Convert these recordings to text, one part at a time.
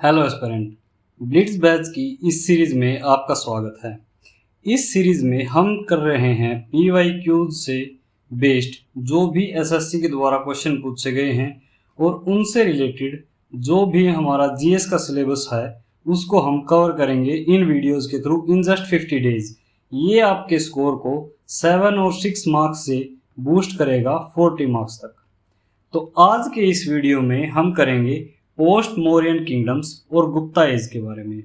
Hello aspirant, Blitz batch की इस series में आपका स्वागत है। इस सीरीज़ में हम कर रहे हैं PYQs से बेस्ड जो भी एसएससी के द्वारा क्वेश्चन पूछे गए हैं और उनसे रिलेटेड जो भी हमारा जीएस का सिलेबस है उसको हम कवर करेंगे इन वीडियोस के थ्रू इन जस्ट 50 डेज। ये आपके स्कोर को 7 और 6 मार्क्स से बूस्ट करेगा 40 मार्क्स तक। तो आज के इस वीडियो में हम करेंगे पोस्ट मौर्यन किंगडम्स और गुप्ता एज के बारे में।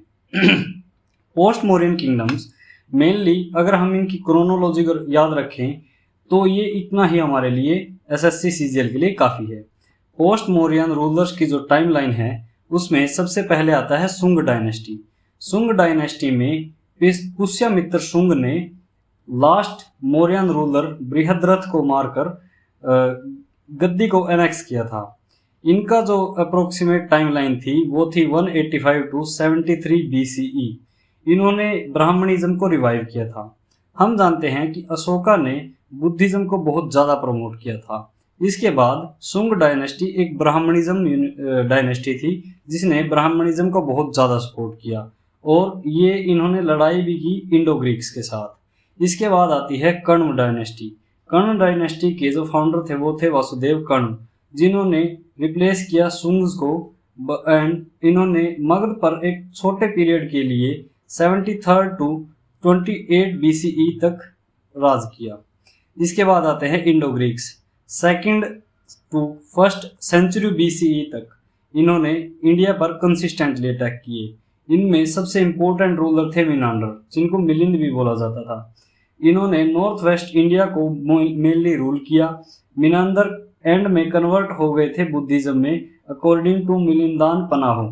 पोस्ट मौर्यन किंगडम्स मेनली अगर हम इनकी क्रोनोलॉजी याद रखें तो ये इतना ही हमारे लिए एसएससी सीजीएल के लिए काफ़ी है। पोस्ट मौर्यन रूलर्स की जो टाइमलाइन है उसमें सबसे पहले आता है सुंग डायनेस्टी। सुंग डायनेस्टी में पुष्यमित्र शुंग ने लास्ट मौर्यन रूलर बृहद्रथ को मारकर गद्दी को एनेक्स किया था। इनका जो अप्रोक्सीमेट टाइमलाइन थी वो थी 185 टू 73 BCE। इन्होंने ब्राह्मणिज्म को रिवाइव किया था। हम जानते हैं कि अशोका ने बुद्धिज्म को बहुत ज़्यादा प्रमोट किया था। इसके बाद सुंग डायनेस्टी एक ब्राह्मणिज्म डायनेस्टी थी जिसने ब्राह्मणिज्म को बहुत ज़्यादा सपोर्ट किया और ये इन्होंने लड़ाई भी की इंडो ग्रीक्स के साथ। इसके बाद आती है कर्ण डायनेस्टी। कर्ण डायनेस्टी के जो फाउंडर थे वो थे वासुदेव कर्ण, जिन्होंने रिप्लेस किया सुंग्स को एंड इन्होंने मगध पर एक छोटे पीरियड के लिए 73 टू 28 BCE तक राज किया। इसके बाद आते हैं Indo Greeks. 2nd to 1st century BCE तक इन्होंने इंडिया पर कंसिस्टेंटली अटैक किए। इनमें सबसे इम्पोर्टेंट रूलर थे मिनांडर, जिनको मिलिंद भी बोला जाता था। इन्होंने नॉर्थ वेस्ट इंडिया को मेनली रूल किया। मिनांदर एंड में कन्वर्ट हो गए थे बुद्धिज्म में अकॉर्डिंग टू मिलिंदान पनाहो।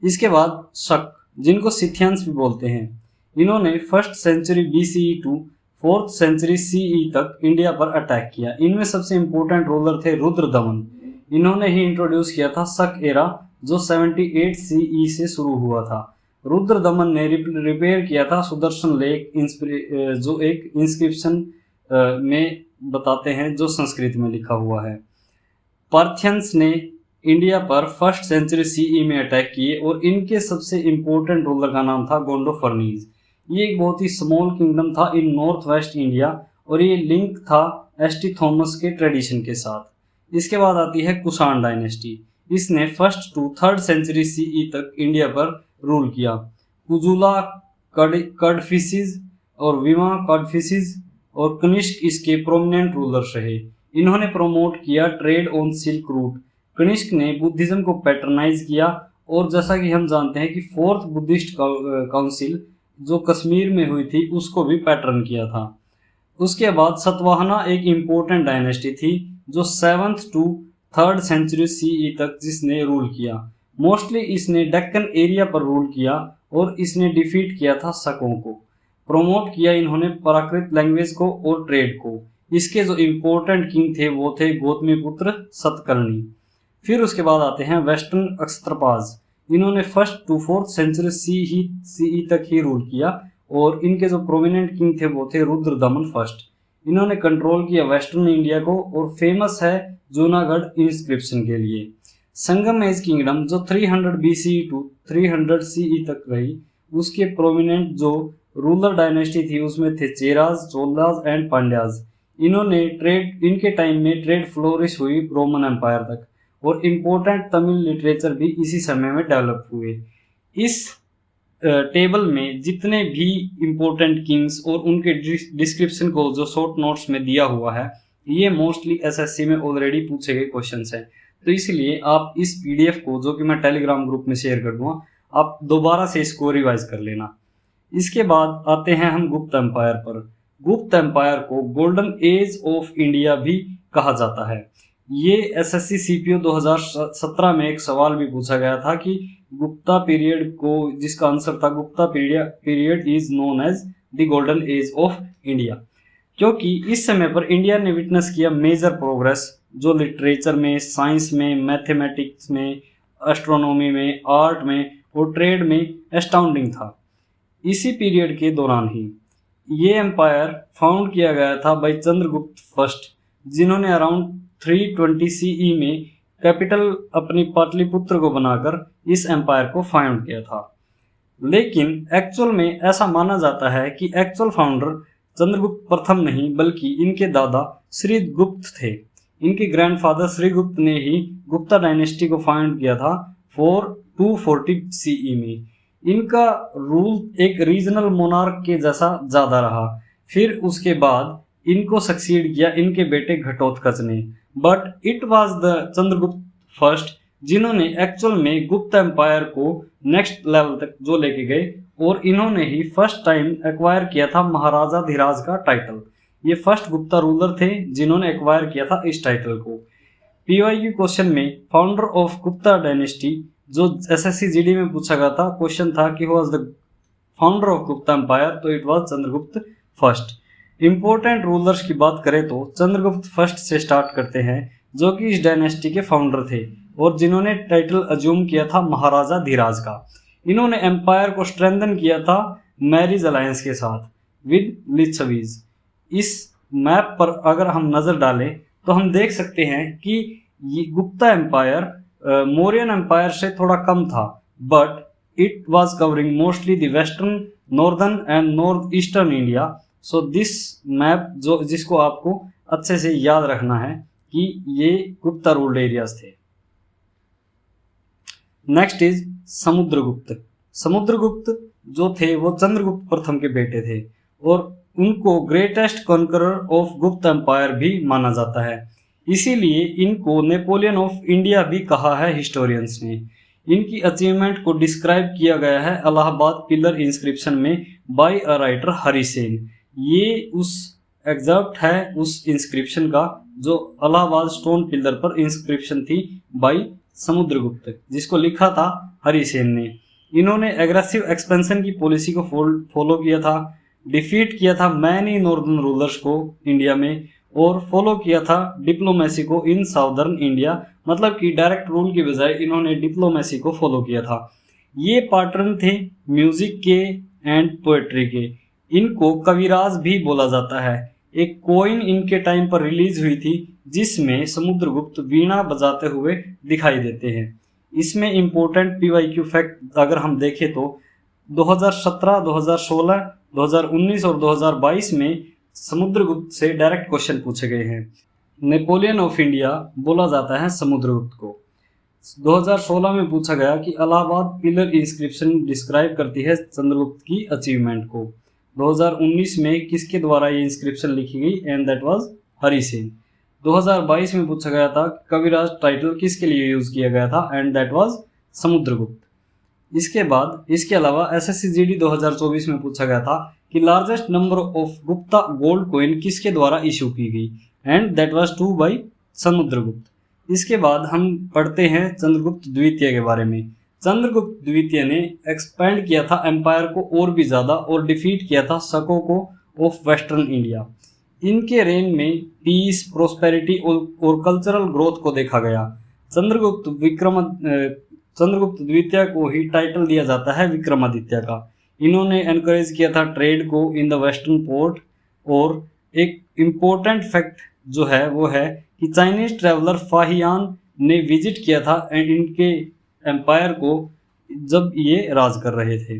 इसके बाद शक, जिनको सिथियंस भी बोलते हैं, इन्होंने 1st century BCE to 4th century CE तक इंडिया पर अटैक किया। इनमें सबसे इम्पोर्टेंट रूलर थे रुद्रदमन। इन्होंने ही इंट्रोड्यूस किया था शक एरा जो 78 CE से शुरू हुआ था। रुद्रदमन ने रिपेयर किया था सुदर्शन लेक जो एक इंस्क्रिप्शन में बताते हैं जो संस्कृत में लिखा हुआ है। पार्थियंस ने इंडिया पर 1st सेंचुरी CE में अटैक किए और इनके सबसे इम्पोर्टेंट रूलर का नाम था गोंडोफर्नीज। ये एक बहुत ही स्मॉल किंगडम था इन नॉर्थ वेस्ट इंडिया और ये लिंक था ST थॉमस के ट्रेडिशन के साथ। इसके बाद आती है कुषाण डायनेस्टी। इसने 1st to 3rd century CE तक इंडिया पर रूल किया। कुजुला कडफिसिस और विमा कडफिसिस और कनिष्क इसके प्रोमिनेंट रूलर्स रहे। इन्होंने प्रमोट किया trade on silk route. Kanishka ने बुद्धिज्म को पैटर्नाइज किया और जैसा कि हम जानते हैं कि 4th बुद्धिस्ट काउंसिल जो कश्मीर में हुई थी उसको भी पैटर्न किया था। उसके बाद सतवाहना एक इम्पोर्टेंट डायनेस्टी थी जो 7th to 3rd century CE तक जिसने रूल किया। मोस्टली इसने डेक्कन एरिया पर रूल किया और इसने डिफीट किया था शकों को। प्रमोट किया इन्होंने प्राकृत लैंग्वेज को और ट्रेड को। इसके जो इम्पोर्टेंट किंग थे वो थे गौतमीपुत्र सतकर्णी। फिर उसके बाद आते हैं वेस्टर्न अक्षत्रपाज। इन्होंने 1st to 4th century CE तक ही रूल किया और इनके जो प्रोमिनेंट किंग थे वो थे रुद्रदमन फर्स्ट। इन्होंने कंट्रोल किया वेस्टर्न इंडिया को और फेमस है जूनागढ़ इंस्क्रिप्शन के लिए। संगम एज किंगडम जो 300 BCE टू 300 CE तक रही, उसके प्रोमिनेंट जो रूलर डायनेस्टी थी उसमें थे चेराज, चोलाज एंड पांड्याज। इनके टाइम में ट्रेड फ्लोरिश हुई रोमन एम्पायर तक और इम्पोर्टेंट तमिल लिटरेचर भी इसी समय में डेवलप हुए। इस टेबल में जितने भी इम्पोर्टेंट किंग्स और उनके डिस्क्रिप्शन को जो शॉर्ट नोट्स में दिया हुआ है ये मोस्टली एसएससी में ऑलरेडी पूछे गए क्वेश्चंस हैं। तो इसलिए आप इस PDF को जो कि मैं टेलीग्राम ग्रुप में शेयर कर दूंगा, आप दोबारा से इसको रिवाइज कर लेना। इसके बाद आते हैं हम गुप्त एम्पायर पर। गुप्त एम्पायर को गोल्डन एज ऑफ इंडिया भी कहा जाता है। ये SSC CPO 2017 में एक सवाल भी पूछा गया था कि गुप्ता पीरियड को, जिसका आंसर था Gupta period is known as the golden age of India, क्योंकि इस समय पर इंडिया ने विटनेस किया मेजर प्रोग्रेस जो लिटरेचर में, साइंस में, मैथमेटिक्स में, एस्ट्रोनॉमी में, आर्ट में और ट्रेड में एस्टाउंडिंग था। इसी पीरियड के दौरान ही ये एम्पायर फाउंड किया गया था बाय चंद्रगुप्त फर्स्ट, जिन्होंने अराउंड 320 CE में कैपिटल अपनी पाटलिपुत्र को बनाकर इस एम्पायर को फाउंड किया था। लेकिन एक्चुअल में ऐसा माना जाता है कि एक्चुअल फाउंडर चंद्रगुप्त प्रथम नहीं बल्कि इनके दादा श्रीगुप्त थे। इनके ग्रैंडफादर श्रीगुप्त ने ही गुप्ता डायनेस्टी को फाउंड किया था 240 सीई में। इनका रूल एक रीजनल मोनार्क के जैसा ज़्यादा रहा। फिर उसके बाद इनको सक्सीड किया इनके बेटे घटोत्कच ने, but it was the Chandragupta first जिन्होंने एक्चुअल में गुप्त एम्पायर को नेक्स्ट लेवल तक जो लेके गए, और इन्होंने ही फर्स्ट टाइम एक्वायर किया था महाराजा धीराज का टाइटल। ये फर्स्ट गुप्ता रूलर थे जिन्होंने एक्वायर किया था इस टाइटल को। पीवाईक्यू क्वेश्चन में फाउंडर ऑफ गुप्ता डायनेस्टी जो एसएससी जीडी में पूछा गया था, क्वेश्चन था कि who was the founder of Gupta empire, तो it was Chandragupta first. Important rulers की बात करें तो चंद्रगुप्त फर्स्ट से स्टार्ट करते हैं जो कि इस डायनेस्टी के फाउंडर थे और जिन्होंने टाइटल अज्यूम किया था महाराजा धीराज का। इन्होंने एम्पायर को स्ट्रेंथन किया था मैरिज अलायंस के साथ विद लिच्छवीज। इस मैप पर अगर हम नज़र डालें तो हम देख सकते हैं कि ये गुप्ता एम्पायर मौर्यन एम्पायर से थोड़ा कम था, but it was covering mostly the western, northern and north eastern India. So this map जो जिसको आपको अच्छे से याद रखना है कि ये गुप्ता रूल्ड एरियाज थे। Next is Samudragupta. समुद्रगुप्त जो थे वो चंद्रगुप्त प्रथम के बेटे थे और उनको ग्रेटेस्ट कॉन्करर ऑफ गुप्त एम्पायर भी माना जाता है। इसीलिए इनको नेपोलियन ऑफ इंडिया भी कहा है हिस्टोरियंस ने। इनकी अचीवमेंट को डिस्क्राइब किया गया है इलाहाबाद पिलर इंस्क्रिप्शन में बाय अ राइटर हरिसेन। ये उस एग्जैक्ट है उस इंस्क्रिप्शन का जो इलाहाबाद स्टोन पिलर पर इंस्क्रिप्शन थी बाय समुद्रगुप्त, जिसको लिखा था हरिसेन ने। इन्होंने एग्रेसिव एक्सपेंशन की पॉलिसी को फॉलो किया था, डिफीट किया था मैनी नॉर्दर्न रूलर्स को इंडिया में, और फॉलो किया था डिप्लोमेसी को इन साउदर्न इंडिया। मतलब कि डायरेक्ट रूल की बजाय इन्होंने डिप्लोमेसी को फॉलो किया था। ये पैटर्न थे म्यूजिक के एंड पोएट्री के। इनको कविराज भी बोला जाता है। एक कोइन इनके टाइम पर रिलीज हुई थी जिसमें समुद्रगुप्त वीणा बजाते हुए दिखाई देते हैं। इसमें इंपॉर्टेंट पीवाईक्यू फैक्ट अगर हम देखें तो 2017, 2016, 2019 और 2022 में समुद्रगुप्त से डायरेक्ट क्वेश्चन पूछे गए हैं। नेपोलियन ऑफ इंडिया बोला जाता है समुद्रगुप्त को। 2016 में पूछा गया कि इलाहाबाद पिलर इंस्क्रिप्शन डिस्क्राइब करती है चंद्रगुप्त की अचीवमेंट को। 2019 में किसके द्वारा ये इंस्क्रिप्शन लिखी गई, एंड दैट वाज हरिसेन। 2022 में पूछा गया था कविराज टाइटल किसके लिए यूज किया गया था, एंड दैट वाज समुद्रगुप्त। इसके बाद इसके अलावा एसएससी जीडी 2024 में पूछा गया था कि largest number of Gupta gold coin किसके द्वारा इशू की गई, and that was 2 by Samudragupta. इसके बाद हम पढ़ते हैं चंद्रगुप्त द्वितीय के बारे में। चंद्रगुप्त द्वितीय ने एक्सपेंड किया था एम्पायर को और भी ज़्यादा और डिफीट किया था शकों को ऑफ वेस्टर्न इंडिया। इनके रेन में पीस, प्रोस्पेरिटी और कल्चरल ग्रोथ को देखा गया। चंद्रगुप्त द्वितीय को ही टाइटल दिया जाता है विक्रमादित्य का। इन्होंने एनकरेज किया था ट्रेड को इन द वेस्टर्न पोर्ट। और एक इम्पोर्टेंट फैक्ट जो है वो है कि चाइनीज ट्रैवलर फाहियान ने विजिट किया था इनके एम्पायर को जब ये राज कर रहे थे।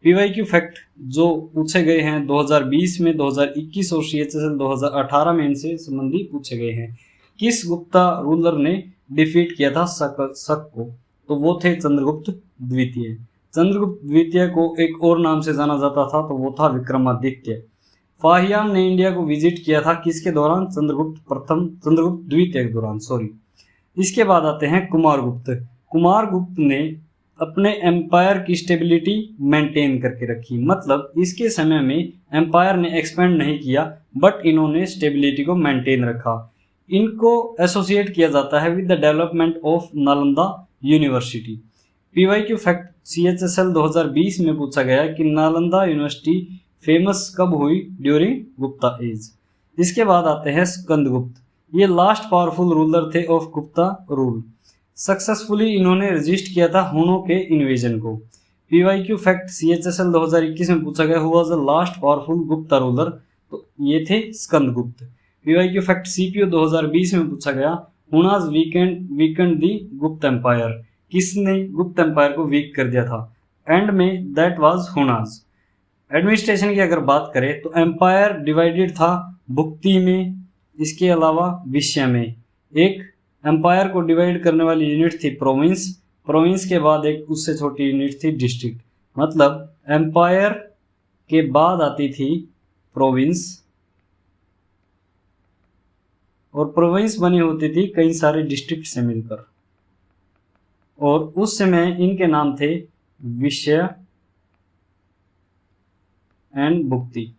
पीवाईक्यू फैक्ट जो पूछे गए हैं 2020 में, 2021 और सीएचएसएल 2018 में इनसे संबंधी पूछे गए हैं। किस गुप्ता रूलर ने डिफीट किया था शक को, तो वो थे चंद्रगुप्त द्वितीय। चंद्रगुप्त द्वितीय को एक और नाम से जाना जाता था, तो वो था विक्रमादित्य। फाहियान ने इंडिया को विजिट किया था किसके दौरान, चंद्रगुप्त द्वितीय के दौरान, सॉरी। इसके बाद आते हैं कुमारगुप्त। कुमारगुप्त ने अपने एम्पायर की स्टेबिलिटी मेंटेन करके रखी। मतलब इसके समय में एम्पायर ने एक्सपेंड नहीं किया, बट इन्होंने स्टेबिलिटी को मेंटेन रखा। इनको एसोसिएट किया जाता है with the development of Nalanda university. PYQ fact CHSL 2020 में पूछा गया कि नालंदा यूनिवर्सिटी फेमस कब हुई, ड्यूरिंग गुप्ता एज। इसके बाद आते हैं स्कंदगुप्त। ये लास्ट पावरफुल रूलर थे ऑफ गुप्ता रूल। सक्सेसफुली इन्होंने रजिस्ट किया था हुनों के इन्वेजन को। पीवाईक्यू फैक्ट सीएचएसएल 2021 में पूछा गया who was the last powerful Gupta ruler, तो ये थे स्कंदगुप्त। पीवाईक्यू फैक्ट सीपीओ 2020 में पूछा गया हुनाज वीकेंड दी गुप्त एम्पायर, किसने गुप्त एम्पायर को वीक कर दिया था? एंड में दैट वाज हुनाज। एडमिनिस्ट्रेशन की अगर बात करें तो एम्पायर डिवाइडेड था भुक्ति में, इसके अलावा विषय में। एक एम्पायर को डिवाइड करने वाली यूनिट थी प्रोविंस, प्रोविंस के बाद एक उससे छोटी यूनिट थी डिस्ट्रिक्ट। मतलब एम्पायर के बाद आती थी प्रोविंस, और प्रोविंस बनी होती थी कई सारे डिस्ट्रिक्ट से मिलकर, और उस समय इनके नाम थे विषय एंड भुक्ति।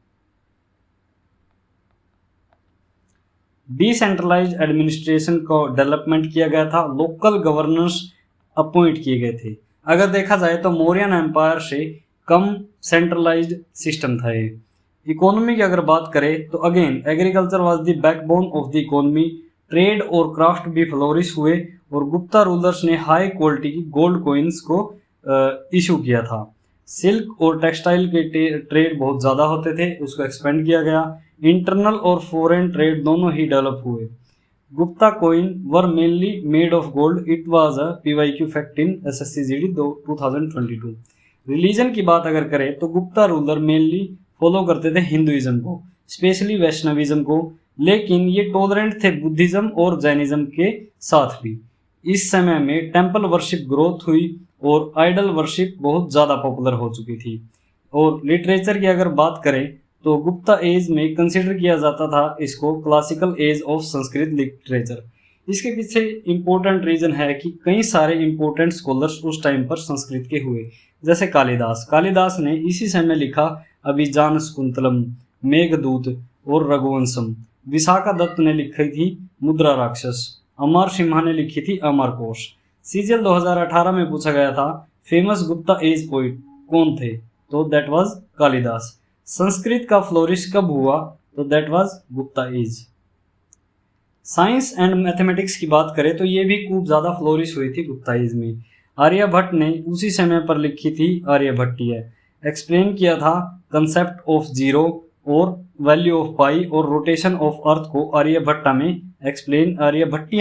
डिसेंट्रलाइज्ड एडमिनिस्ट्रेशन को डेवलपमेंट किया गया था, लोकल गवर्नर्स अपॉइंट किए गए थे। अगर देखा जाए तो मौर्यन एम्पायर से कम सेंट्रलाइज्ड सिस्टम था ये। इकोनॉमी की अगर बात करें तो again agriculture was the backbone of the economy, trade और क्राफ्ट भी फ्लोरिश हुए, और गुप्ता रूलर्स ने हाई क्वालिटी की गोल्ड कॉइन्स को इशू किया था। सिल्क और टेक्सटाइल के ट्रेड बहुत ज़्यादा होते थे, उसको एक्सपेंड किया गया। इंटरनल और फॉरेन ट्रेड दोनों ही डेवलप हुए। Gupta coin were mainly made of gold, it was a PYQ fact in SSC GD 2022। Religion की बात अगर करें तो गुप्ता रूलर मेनली फॉलो करते थे हिंदुइज्म को, स्पेशली वैष्णविज्म को, लेकिन ये टॉलरेंट थे बुद्धिज्म और जैनिज्म के साथ भी। इस समय में टेम्पल वर्शिप ग्रोथ हुई और आइडल वर्शिप बहुत ज़्यादा पॉपुलर हो चुकी थी। और लिटरेचर की अगर बात करें तो गुप्ता एज में कंसिडर किया जाता था इसको classical as of Sanskrit literature. इसके पीछे इम्पोर्टेंट रीजन है कि कई सारे इम्पोर्टेंट स्कॉलर्स उस टाइम पर संस्कृत के हुए, जैसे कालिदास ने इसी समय लिखा अभिजान शकुंतलम, मेघदूत और रघुवंशम। विशाखा दत्त ने लिखी थी मुद्रा राक्षस। अमर सिम्हा ने लिखी थी अमरकोश। CGL 2018 में पूछा गया था फेमस गुप्ता एज पोइट कौन थे, तो दैट वाज कालिदास। संस्कृत का फ्लोरिश कब हुआ, तो that was Gupta age. Science and mathematics की बात करें तो ये भी खूब ज़्यादा फ्लोरिश हुई थी गुप्ता एज में। आर्यभट्ट ने उसी समय पर लिखी थी आर्यभट्टीय। एक्सप्लेन किया था कंसेप्ट ऑफ जीरो और वैल्यू ऑफ पाई और रोटेशन ऑफ अर्थ को आर्यभट्टिया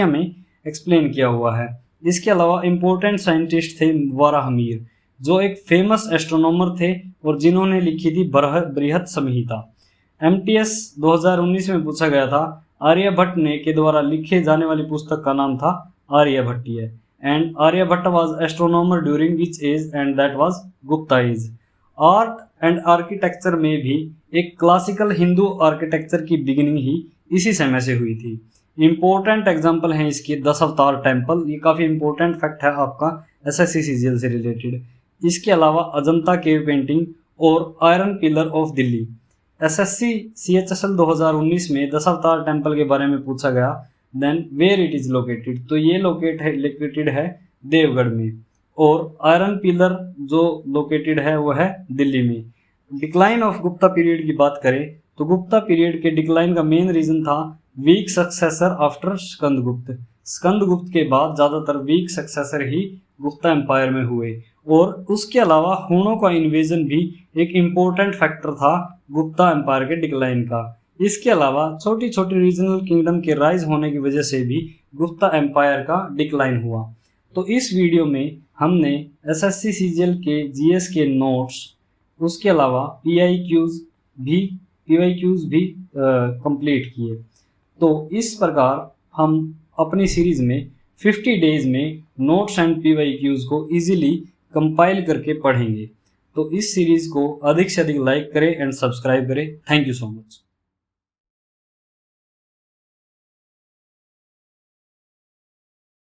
में एक्सप्लेन किया हुआ है। इसके अलावा इम्पोर्टेंट साइंटिस्ट थे वाराहमिहिर, जो एक फेमस एस्ट्रोनॉमर थे और जिन्होंने लिखी थी बृहत संहिता। MTS 2019 में पूछा गया था आर्यभट्ट ने के द्वारा लिखे जाने वाली पुस्तक का नाम था Aryabhatiya. And Aryabhata was astronomer during which age, and that was Gupta age. Art and architecture में भी एक क्लासिकल हिंदू आर्किटेक्चर की बिगिनिंग ही इसी समय से हुई थी। इम्पोर्टेंट एग्जाम्पल हैं इसके दशावतार टेम्पल, ये काफ़ी इंपॉर्टेंट फैक्ट है आपका SSC CGL से रिलेटेड। इसके अलावा अजंता केव पेंटिंग और iron pillar of Delhi. SSC CHSL 2019 में दशावतार टेम्पल के बारे में पूछा गया, then where it is located, तो ये लोकेटेड है देवगढ़ में, और आयरन पिलर जो लोकेटेड है वो है दिल्ली में। डिक्लाइन ऑफ गुप्ता पीरियड की बात करें तो गुप्ता पीरियड के डिक्लाइन का मेन रीजन था weak successor after Skandagupta. Skandagupta के बाद ज़्यादातर वीक सक्सेसर ही गुप्ता एम्पायर में हुए, और उसके अलावा हूणों का इन्वेजन भी एक इम्पोर्टेंट फैक्टर था गुप्ता एम्पायर के डिक्लाइन का। इसके अलावा छोटी छोटी रीजनल किंगडम के राइज होने की वजह से भी गुप्ता एम्पायर का डिक्लाइन हुआ। तो इस वीडियो में हमने SSC CGL के GS के नोट्स, उसके अलावा PYQs भी कंप्लीट किए। तो इस प्रकार हम अपनी सीरीज में 50 डेज में नोट्स एंड PYQs को इजीली कंपाइल करके पढ़ेंगे। तो इस सीरीज को अधिक से अधिक लाइक करें एंड सब्सक्राइब करें। Thank you so much.